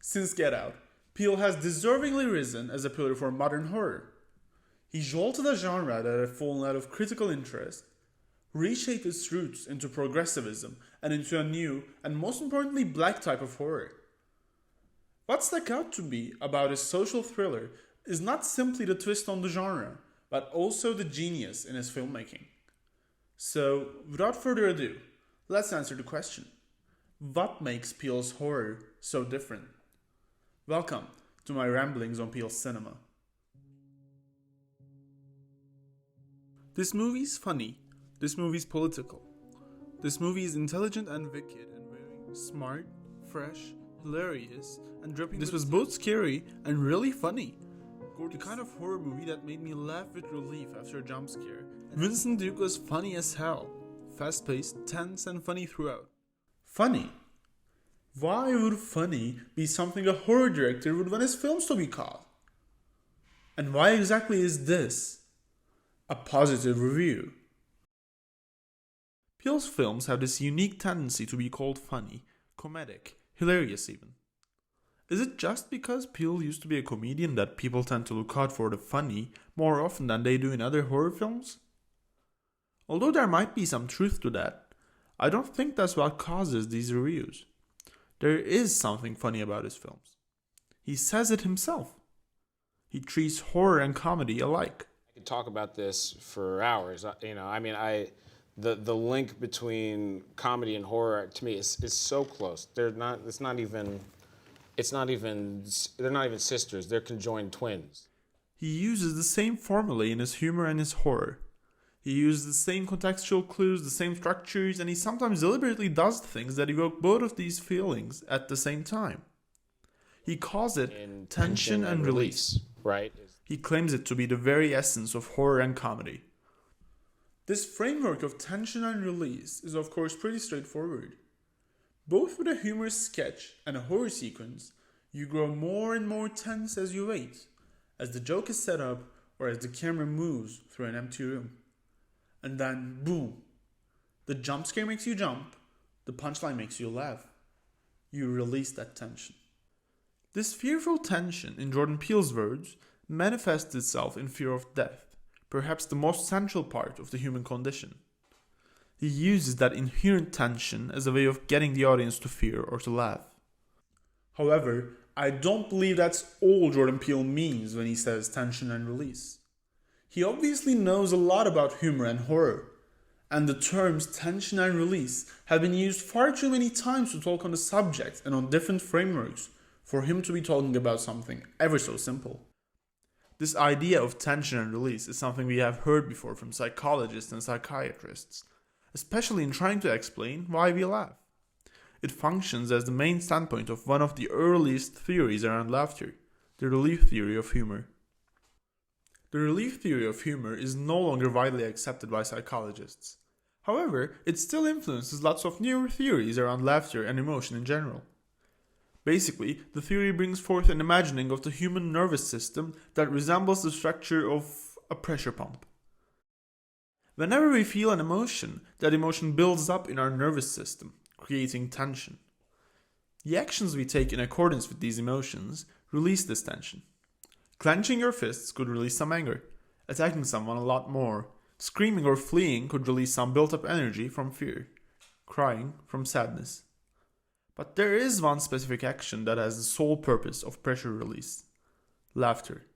Since Get Out, Peele has deservingly risen as a pillar for modern horror. He jolted a genre that had fallen out of critical interest, reshaped its roots into progressivism and into a new, and most importantly, black type of horror. What stuck out to me about his social thriller is not simply the twist on the genre, but also the genius in his filmmaking. So, without further ado, let's answer the question. What makes Peele's horror so different? Welcome to my ramblings on Peele's cinema. This movie's funny. This movie's political. This movie is intelligent and wicked and very smart, fresh, hilarious, and dripping. This was both scary and really funny. The kind of horror movie that made me laugh with relief after a jump scare. Vincent Duke was funny as hell. Fast-paced, tense, and funny throughout. Funny? Why would funny be something a horror director would want his films to be called? And why exactly is this a positive review? Peele's films have this unique tendency to be called funny, comedic, hilarious even. Is it just because Peele used to be a comedian that people tend to look out for the funny more often than they do in other horror films? Although there might be some truth to that, I don't think that's what causes these reviews. There is something funny about his films. He says it himself. He treats horror and comedy alike. I could talk about this for hours. The link between comedy and horror to me is so close. They're not even sisters. They're conjoined twins. He uses the same formulae in his humor and his horror. He uses the same contextual clues, the same structures, and he sometimes deliberately does things that evoke both of these feelings at the same time. He calls it tension and release. Right. He claims it to be the very essence of horror and comedy. This framework of tension and release is of course pretty straightforward. Both with a humorous sketch and a horror sequence, you grow more and more tense as you wait, as the joke is set up or as the camera moves through an empty room. And then, boom, the jump scare makes you jump, the punchline makes you laugh. You release that tension. This fearful tension, in Jordan Peele's words, manifests itself in fear of death, perhaps the most central part of the human condition. He uses that inherent tension as a way of getting the audience to fear or to laugh. However, I don't believe that's all Jordan Peele means when he says tension and release. He obviously knows a lot about humor and horror, and the terms tension and release have been used far too many times to talk on the subject and on different frameworks for him to be talking about something ever so simple. This idea of tension and release is something we have heard before from psychologists and psychiatrists, especially in trying to explain why we laugh. It functions as the main standpoint of one of the earliest theories around laughter, the relief theory of humor. The relief theory of humor is no longer widely accepted by psychologists. However, it still influences lots of newer theories around laughter and emotion in general. Basically, the theory brings forth an imagining of the human nervous system that resembles the structure of a pressure pump. Whenever we feel an emotion, that emotion builds up in our nervous system, creating tension. The actions we take in accordance with these emotions release this tension. Clenching your fists could release some anger, attacking someone a lot more. Screaming or fleeing could release some built-up energy from fear, crying from sadness. But there is one specific action that has the sole purpose of pressure release: laughter.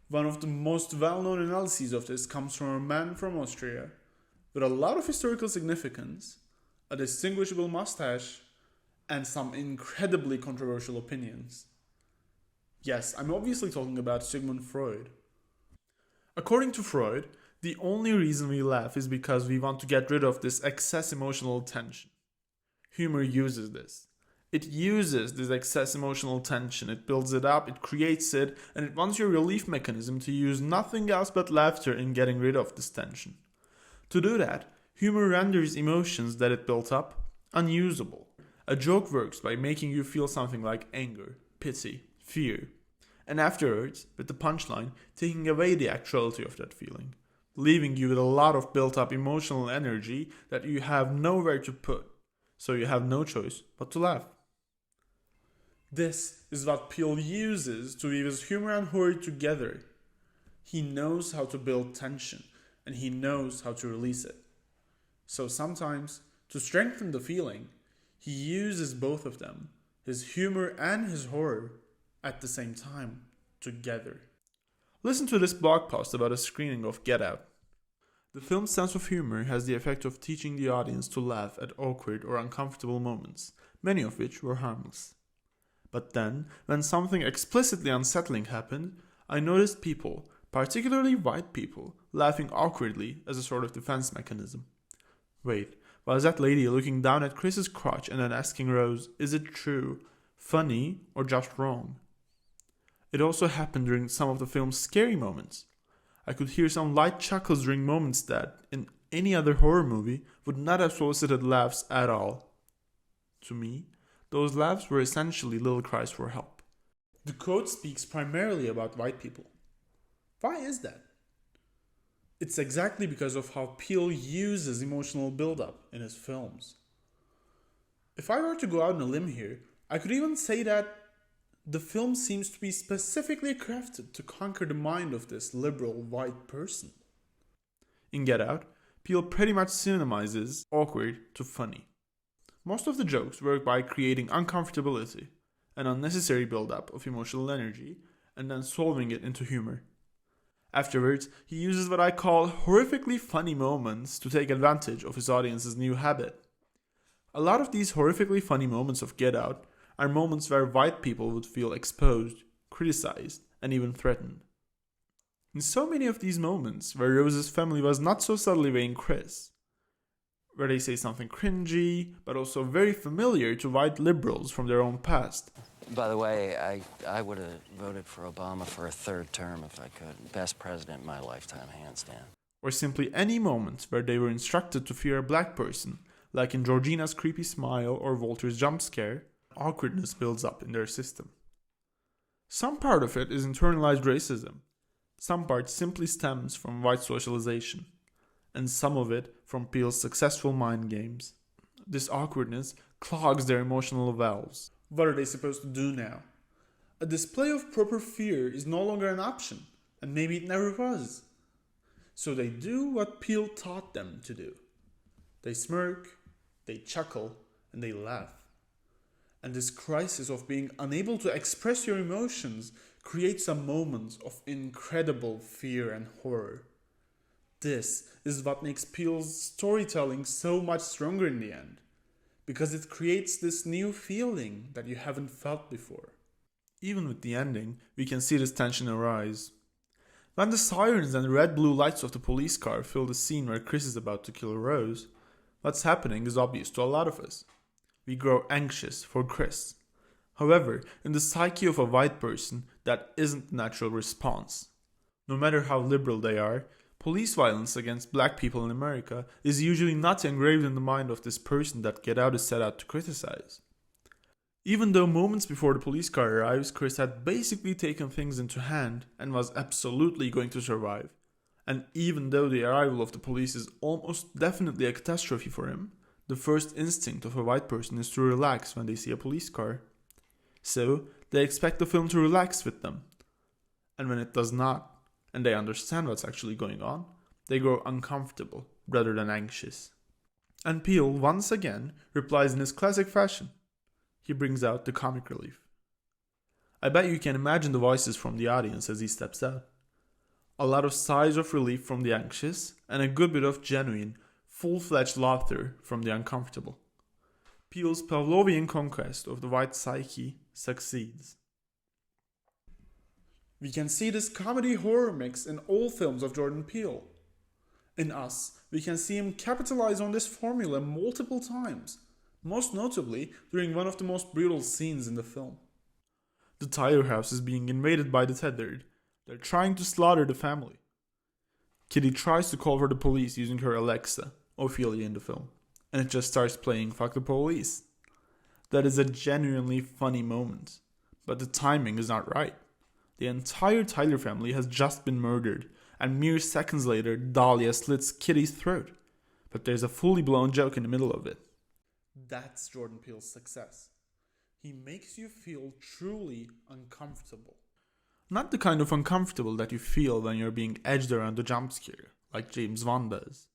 One of the most well-known analyses of this comes from a man from Austria with a lot of historical significance, a distinguishable mustache, and some incredibly controversial opinions. Yes, I'm obviously talking about Sigmund Freud. According to Freud, the only reason we laugh is because we want to get rid of this excess emotional tension. Humor uses this. It uses this excess emotional tension, it builds it up, it creates it, and it wants your relief mechanism to use nothing else but laughter in getting rid of this tension. To do that, humor renders emotions that it built up unusable. A joke works by making you feel something like anger, pity, fear, and afterwards, with the punchline, taking away the actuality of that feeling, leaving you with a lot of built-up emotional energy that you have nowhere to put, so you have no choice but to laugh. This is what Peele uses to weave his humor and horror together. He knows how to build tension, and he knows how to release it. So sometimes, to strengthen the feeling, he uses both of them, his humor and his horror, at the same time, together. Listen to this blog post about a screening of Get Out. The film's sense of humor has the effect of teaching the audience to laugh at awkward or uncomfortable moments, many of which were harmless. But then, when something explicitly unsettling happened, I noticed people, particularly white people, laughing awkwardly as a sort of defense mechanism. Wait, was that lady looking down at Chris's crotch and then asking Rose, is it true, funny, or just wrong? It also happened during some of the film's scary moments. I could hear some light chuckles during moments that, in any other horror movie, would not have solicited laughs at all. To me, those laughs were essentially little cries for help. The quote speaks primarily about white people. Why is that? It's exactly because of how Peele uses emotional build-up in his films. If I were to go out on a limb here, I could even say that the film seems to be specifically crafted to conquer the mind of this liberal white person. In Get Out, Peele pretty much cinemizes awkward to funny. Most of the jokes work by creating uncomfortability, an unnecessary build-up of emotional energy, and then solving it into humor. Afterwards, he uses what I call horrifically funny moments to take advantage of his audience's new habit. A lot of these horrifically funny moments of Get Out are moments where white people would feel exposed, criticized, and even threatened. In so many of these moments where Rose's family was not so subtly weighing Chris, where they say something cringy, but also very familiar to white liberals from their own past. By the way, I would have voted for Obama for a third term if I could. Best president in my lifetime, hands down. Or simply any moment where they were instructed to fear a black person, like in Georgina's creepy smile or Walter's jump scare, awkwardness builds up in their system. Some part of it is internalized racism. Some part simply stems from white socialization. And some of it from Peele's successful mind games. This awkwardness clogs their emotional valves. What are they supposed to do now? A display of proper fear is no longer an option, and maybe it never was. So they do what Peele taught them to do. They smirk, they chuckle, and they laugh. And this crisis of being unable to express your emotions creates a moment of incredible fear and horror. This is what makes Peele's storytelling so much stronger in the end, because it creates this new feeling that you haven't felt before. Even with the ending, we can see this tension arise. When the sirens and red-blue lights of the police car fill the scene where Chris is about to kill Rose, what's happening is obvious to a lot of us. We grow anxious for Chris. However, in the psyche of a white person, that isn't the natural response. No matter how liberal they are, police violence against black people in America is usually not engraved in the mind of this person that Get Out is set out to criticize. Even though moments before the police car arrives, Chris had basically taken things into hand and was absolutely going to survive. And even though the arrival of the police is almost definitely a catastrophe for him, the first instinct of a white person is to relax when they see a police car. So, they expect the film to relax with them. And when it does not, and they understand what's actually going on, they grow uncomfortable rather than anxious. And Peele, once again, replies in his classic fashion. He brings out the comic relief. I bet you can imagine the voices from the audience as he steps out. A lot of sighs of relief from the anxious, and a good bit of genuine, full-fledged laughter from the uncomfortable. Peele's Pavlovian conquest of the white psyche succeeds. We can see this comedy-horror mix in all films of Jordan Peele. In Us, we can see him capitalize on this formula multiple times, most notably during one of the most brutal scenes in the film. The Tyler house is being invaded by the tethered. They're trying to slaughter the family. Kitty tries to call for the police using her Alexa, Ophelia in the film, and it just starts playing Fuck the Police. That is a genuinely funny moment, but the timing is not right. The entire Tyler family has just been murdered, and mere seconds later, Dahlia slits Kitty's throat. But there's a fully blown joke in the middle of it. That's Jordan Peele's success. He makes you feel truly uncomfortable. Not the kind of uncomfortable that you feel when you're being edged around a jump scare, like James Wan does.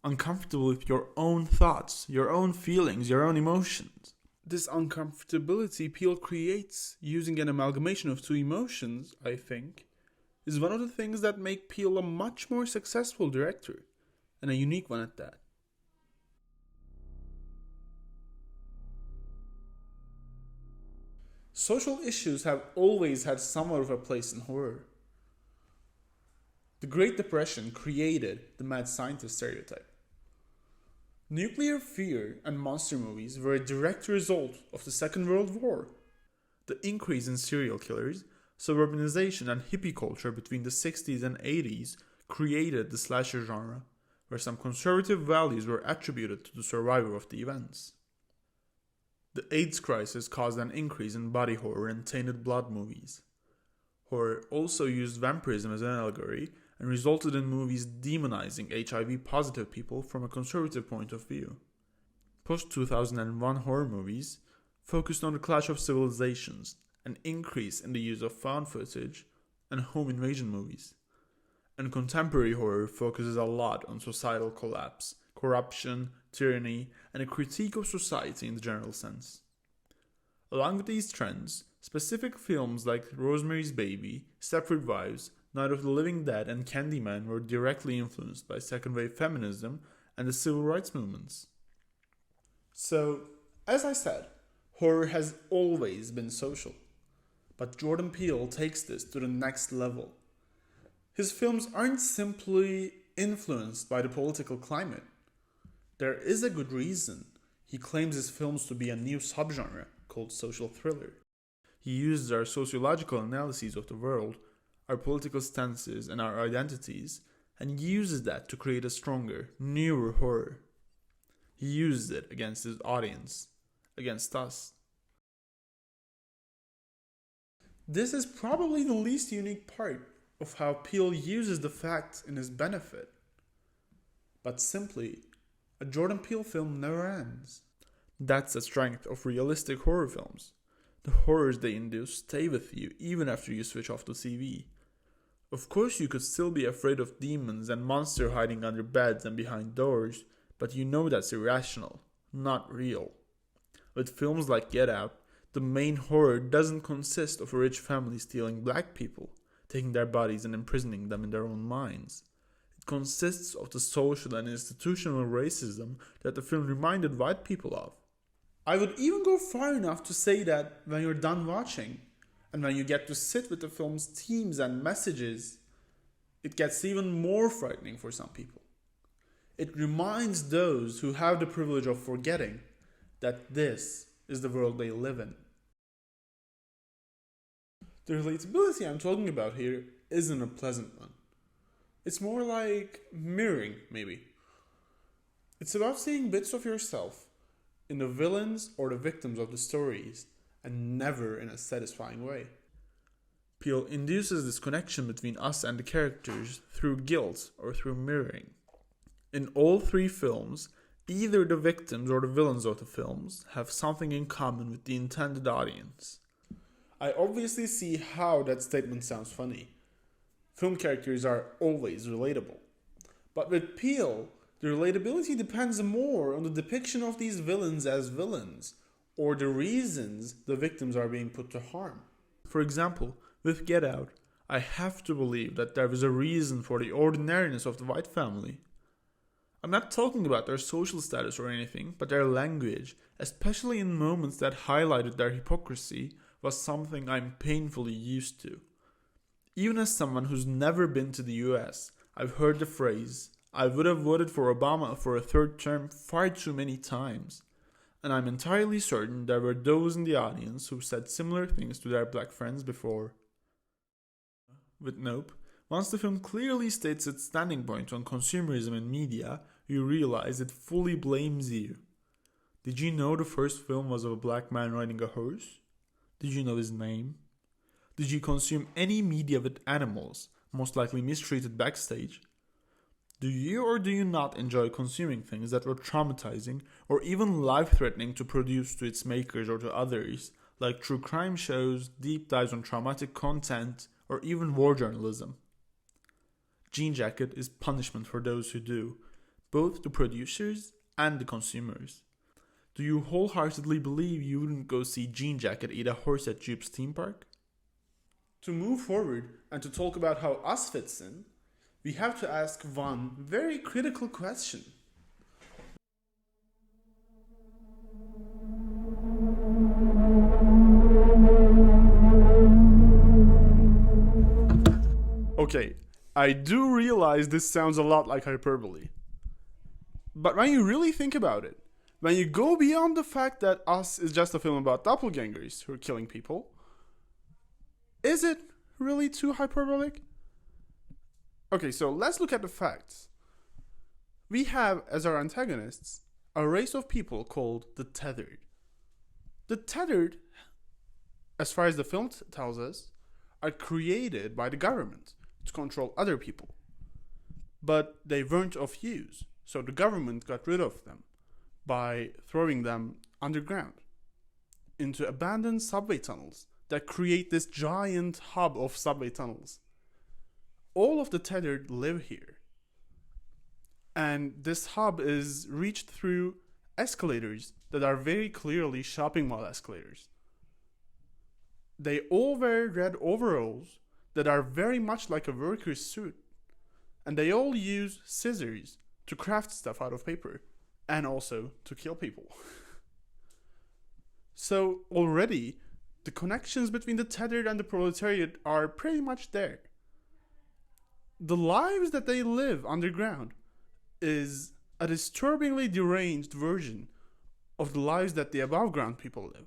Uncomfortable with your own thoughts, your own feelings, your own emotions. This uncomfortability Peele creates using an amalgamation of two emotions, I think, is one of the things that make Peele a much more successful director, and a unique one at that. Social issues have always had somewhat of a place in horror. The Great Depression created the mad scientist stereotype. Nuclear fear and monster movies were a direct result of the Second World War. The increase in serial killers, suburbanization, and hippie culture between the 60s and 80s created the slasher genre, where some conservative values were attributed to the survivor of the events. The AIDS crisis caused an increase in body horror and tainted blood movies. Horror also used vampirism as an allegory and resulted in movies demonizing HIV-positive people from a conservative point of view. Post-2001 horror movies focused on the clash of civilizations, an increase in the use of found footage, and home invasion movies. And contemporary horror focuses a lot on societal collapse, corruption, tyranny, and a critique of society in the general sense. Along with these trends, specific films like Rosemary's Baby, Stepford Wives, Night of the Living Dead, and Candyman were directly influenced by second-wave feminism and the civil rights movements. So, as I said, horror has always been social. But Jordan Peele takes this to the next level. His films aren't simply influenced by the political climate. There is a good reason he claims his films to be a new subgenre called social thriller. He uses our sociological analyses of the world, our political stances, and our identities, and uses that to create a stronger, newer horror. He uses it against his audience, against us. This is probably the least unique part of how Peele uses the facts in his benefit. But simply, a Jordan Peele film never ends. That's the strength of realistic horror films. The horrors they induce stay with you even after you switch off the TV. Of course, you could still be afraid of demons and monsters hiding under beds and behind doors, but you know that's irrational, not real. With films like Get Out, the main horror doesn't consist of a rich family stealing black people, taking their bodies and imprisoning them in their own minds. It consists of the social and institutional racism that the film reminded white people of. I would even go far enough to say that when you're done watching, and when you get to sit with the film's themes and messages, it gets even more frightening for some people. It reminds those who have the privilege of forgetting that this is the world they live in. The relatability I'm talking about here isn't a pleasant one. It's more like mirroring, maybe. It's about seeing bits of yourself in the villains or the victims of the stories, and never in a satisfying way. Peele induces this connection between us and the characters through guilt or through mirroring. In all three films, either the victims or the villains of the films have something in common with the intended audience. I obviously see how that statement sounds funny. Film characters are always relatable. But with Peele, the relatability depends more on the depiction of these villains as villains, or the reasons the victims are being put to harm. For example, with Get Out, I have to believe that there was a reason for the ordinariness of the white family. I'm not talking about their social status or anything, but their language, especially in moments that highlighted their hypocrisy, was something I'm painfully used to. Even as someone who's never been to the US, I've heard the phrase, "I would have voted for Obama for a third term" far too many times. And I'm entirely certain there were those in the audience who said similar things to their black friends before. With Nope, once the film clearly states its standing point on consumerism in media, you realize it fully blames you. Did you know the first film was of a black man riding a horse? Did you know his name? Did you consume any media with animals, most likely mistreated backstage? Do you or do you not enjoy consuming things that were traumatizing or even life-threatening to produce to its makers or to others, like true crime shows, deep dives on traumatic content, or even war journalism? Jean Jacket is punishment for those who do, both the producers and the consumers. Do you wholeheartedly believe you wouldn't go see Jean Jacket eat a horse at Jupe's theme park? To move forward and to talk about how us fits in, we have to ask one very critical question. Okay, I do realize this sounds a lot like hyperbole. But when you really think about it, when you go beyond the fact that Us is just a film about doppelgangers who are killing people, is it really too hyperbolic? Okay, so let's look at the facts. We have as our antagonists a race of people called the Tethered. The Tethered, as far as the film tells us, are created by the government to control other people. But they weren't of use, so the government got rid of them by throwing them underground into abandoned subway tunnels that create this giant hub of subway tunnels. All of the Tethered live here. And this hub is reached through escalators that are very clearly shopping mall escalators. They all wear red overalls that are very much like a worker's suit. And they all use scissors to craft stuff out of paper and also to kill people. So already, the connections between the Tethered and the proletariat are pretty much there. The lives that they live underground is a disturbingly deranged version of the lives that the above ground people live.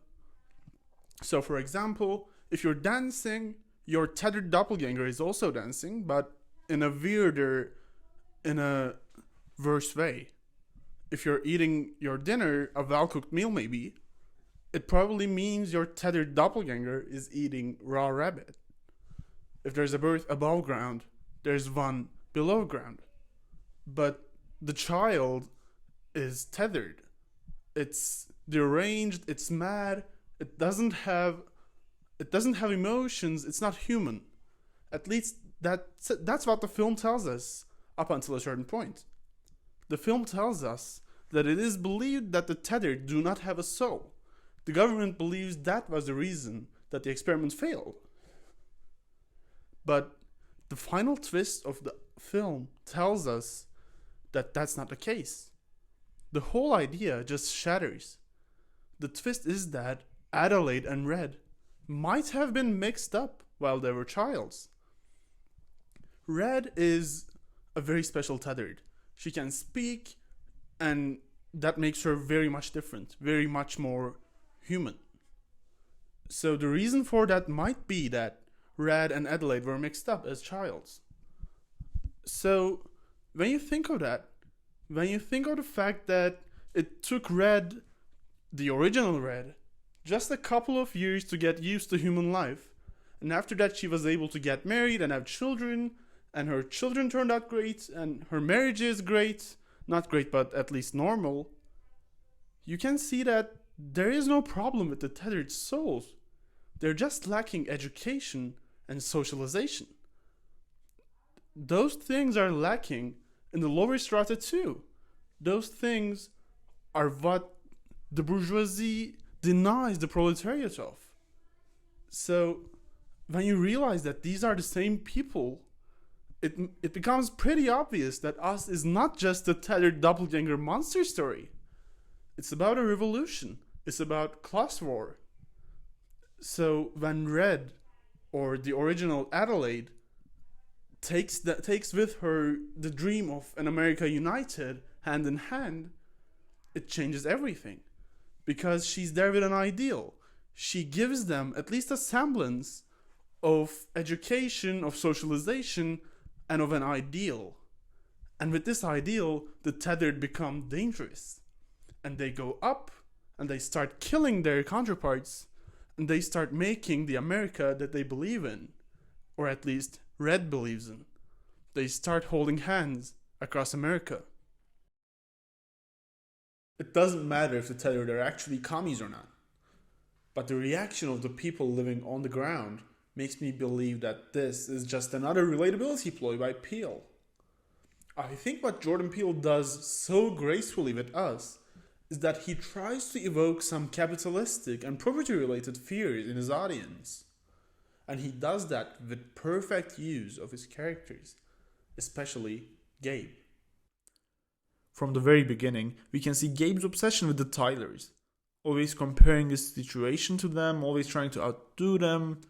So for example, if you're dancing, your tethered doppelganger is also dancing, but in a weirder, in a worse way. If you're eating your dinner, a well-cooked meal maybe, it probably means your tethered doppelganger is eating raw rabbit. If there's a birth above ground, there's one below ground. But the child is tethered. It's deranged, it's mad, it doesn't have emotions, it's not human. At least that's what the film tells us up until a certain point. The film tells us that it is believed that the Tethered do not have a soul. The government believes that was the reason that the experiment failed. But the final twist of the film tells us that that's not the case. The whole idea just shatters. The twist is that Adelaide and Red might have been mixed up while they were childs. Red is a very special Tethered. She can speak, and that makes her very much different, very much more human. So the reason for that might be that Red and Adelaide were mixed up as childs. So when you think of that, when you think of the fact that it took Red, the original Red, just a couple of years to get used to human life, and after that she was able to get married and have children, and her children turned out great, and her marriage is great, not great but at least normal, you can see that there is no problem with the tethered souls. They're just lacking education and socialization. Those things are lacking in the lower strata too. Those things are what the bourgeoisie denies the proletariat of. So when you realize that these are the same people, it becomes pretty obvious that Us is not just a tethered doppelganger monster story. It's about a revolution. It's about class war. So when Red, or the original Adelaide, takes with her the dream of an America united hand in hand, it changes everything. Because she's there with an ideal. She gives them at least a semblance of education, of socialization, and of an ideal. And with this ideal, the tethered become dangerous. And they go up, and they start killing their counterparts, and they start making the America that they believe in, or at least Red believes in. They start holding hands across America. It doesn't matter if the tethered are actually commies or not, but the reaction of the people living on the ground makes me believe that this is just another relatability ploy by Peele. I think what Jordan Peele does so gracefully with Us is that he tries to evoke some capitalistic and property-related fears in his audience. And he does that with perfect use of his characters, especially Gabe. From the very beginning, we can see Gabe's obsession with the Tylers, always comparing his situation to them, always trying to outdo them.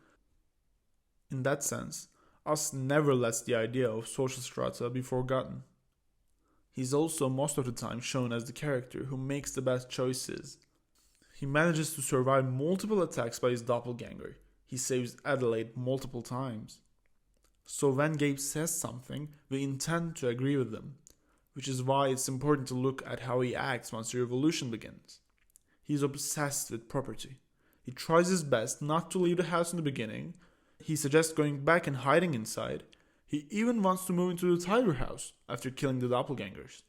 In that sense, Us never lets the idea of social strata be forgotten. He's also most of the time shown as the character who makes the best choices. He manages to survive multiple attacks by his doppelganger. He saves Adelaide multiple times. So when Gabe says something, we intend to agree with him, which is why it's important to look at how he acts once the revolution begins. He's obsessed with property. He tries his best not to leave the house in the beginning. He suggests going back and hiding inside. He even wants to move into the Tyler house after killing the doppelgangers.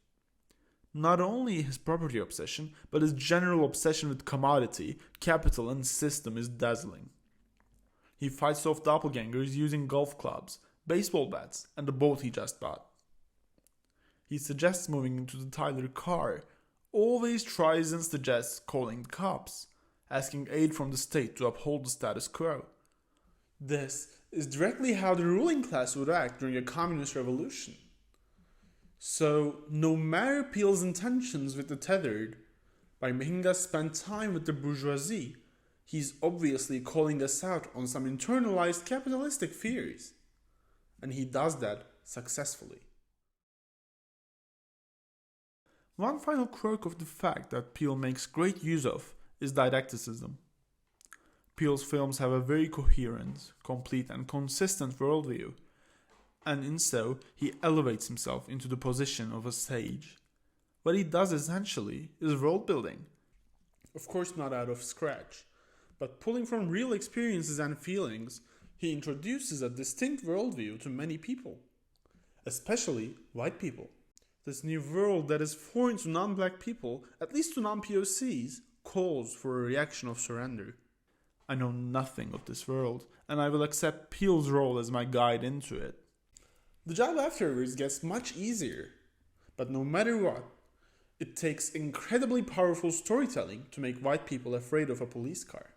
Not only his property obsession, but his general obsession with commodity, capital, and system is dazzling. He fights off doppelgangers using golf clubs, baseball bats, and the boat he just bought. He suggests moving into the Tyler car, always tries and suggests calling the cops, asking aid from the state to uphold the status quo. This is directly how the ruling class would act during a communist revolution. So, no matter Peele's intentions with the tethered, by making us spend time with the bourgeoisie, he's obviously calling us out on some internalized capitalistic fears. And he does that successfully. One final quirk of the fact that Peele makes great use of is didacticism. Peele's films have a very coherent, complete, and consistent worldview, and in so, he elevates himself into the position of a sage. What he does essentially is world building. Of course, not out of scratch, but pulling from real experiences and feelings, he introduces a distinct worldview to many people, especially white people. This new world that is foreign to non-black people, at least to non-POCs, calls for a reaction of surrender. I know nothing of this world, and I will accept Peele's role as my guide into it. The job afterwards gets much easier, but no matter what, it takes incredibly powerful storytelling to make white people afraid of a police car.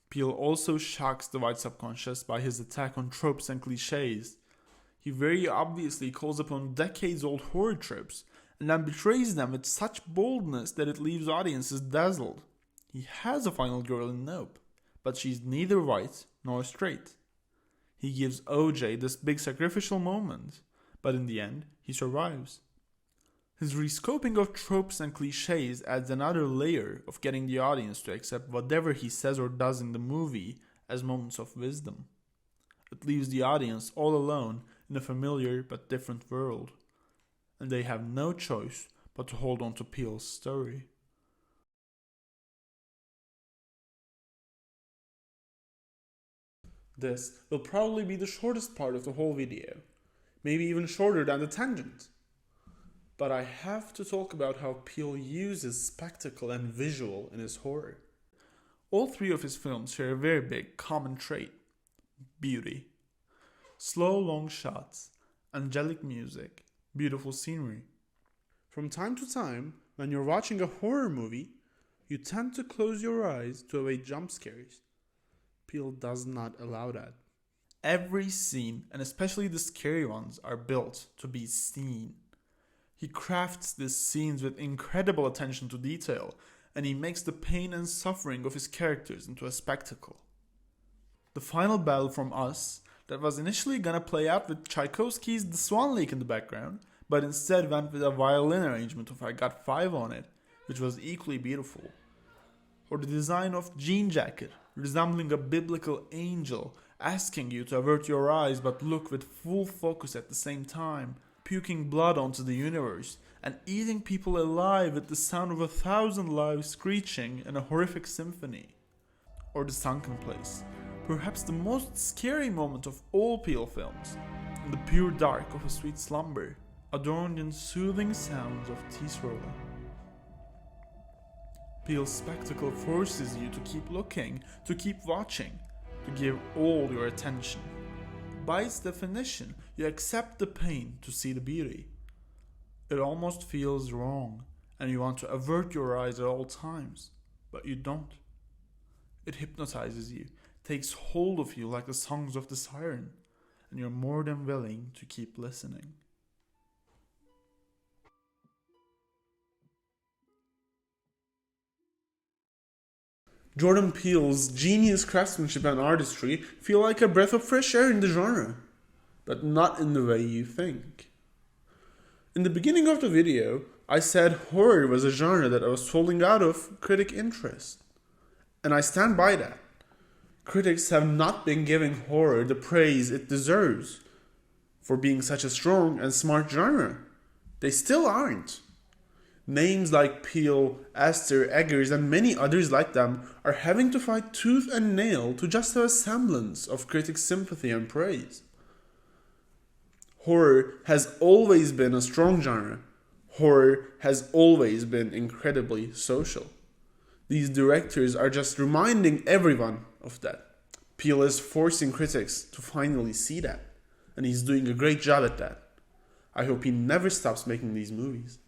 Peele also shocks the white subconscious by his attack on tropes and cliches. He very obviously calls upon decades-old horror tropes, and then betrays them with such boldness that it leaves audiences dazzled. He has a final girl in Nope, but she's neither white nor straight. He gives OJ this big sacrificial moment, but in the end, he survives. His rescoping of tropes and cliches adds another layer of getting the audience to accept whatever he says or does in the movie as moments of wisdom. It leaves the audience all alone in a familiar but different world, and they have no choice but to hold on to Peele's story. This will probably be the shortest part of the whole video, maybe even shorter than the tangent. But I have to talk about how Peele uses spectacle and visual in his horror. All three of his films share a very big common trait: beauty. Slow, long shots, angelic music, beautiful scenery. From time to time, when you're watching a horror movie, you tend to close your eyes to avoid jump scares. Peele does not allow that. Every scene, and especially the scary ones, are built to be seen. He crafts these scenes with incredible attention to detail, and he makes the pain and suffering of his characters into a spectacle. The final battle from Us, that was initially gonna play out with Tchaikovsky's The Swan Lake in the background, but instead went with a violin arrangement of I Got Five on it, which was equally beautiful. Or the design of Jean Jacket, resembling a biblical angel, asking you to avert your eyes but look with full focus at the same time, puking blood onto the universe, and eating people alive with the sound of 1,000 lives screeching in a horrific symphony. Or The Sunken Place, perhaps the most scary moment of all Peele films, in the pure dark of a sweet slumber, adorned in soothing sounds of tea swirling. Peele's spectacle forces you to keep looking, to keep watching, to give all your attention. By its definition, you accept the pain to see the beauty. It almost feels wrong, and you want to avert your eyes at all times, but you don't. It hypnotizes you, takes hold of you like the songs of the siren, and you're more than willing to keep listening. Jordan Peele's genius craftsmanship and artistry feel like a breath of fresh air in the genre, but not in the way you think. In the beginning of the video, I said horror was a genre that was falling out of critic interest, and I stand by that. Critics have not been giving horror the praise it deserves for being such a strong and smart genre. They still aren't. Names like Peele, Aster, Eggers, and many others like them are having to fight tooth and nail to just have a semblance of critics' sympathy and praise. Horror has always been a strong genre. Horror has always been incredibly social. These directors are just reminding everyone of that. Peele is forcing critics to finally see that, and he's doing a great job at that. I hope he never stops making these movies.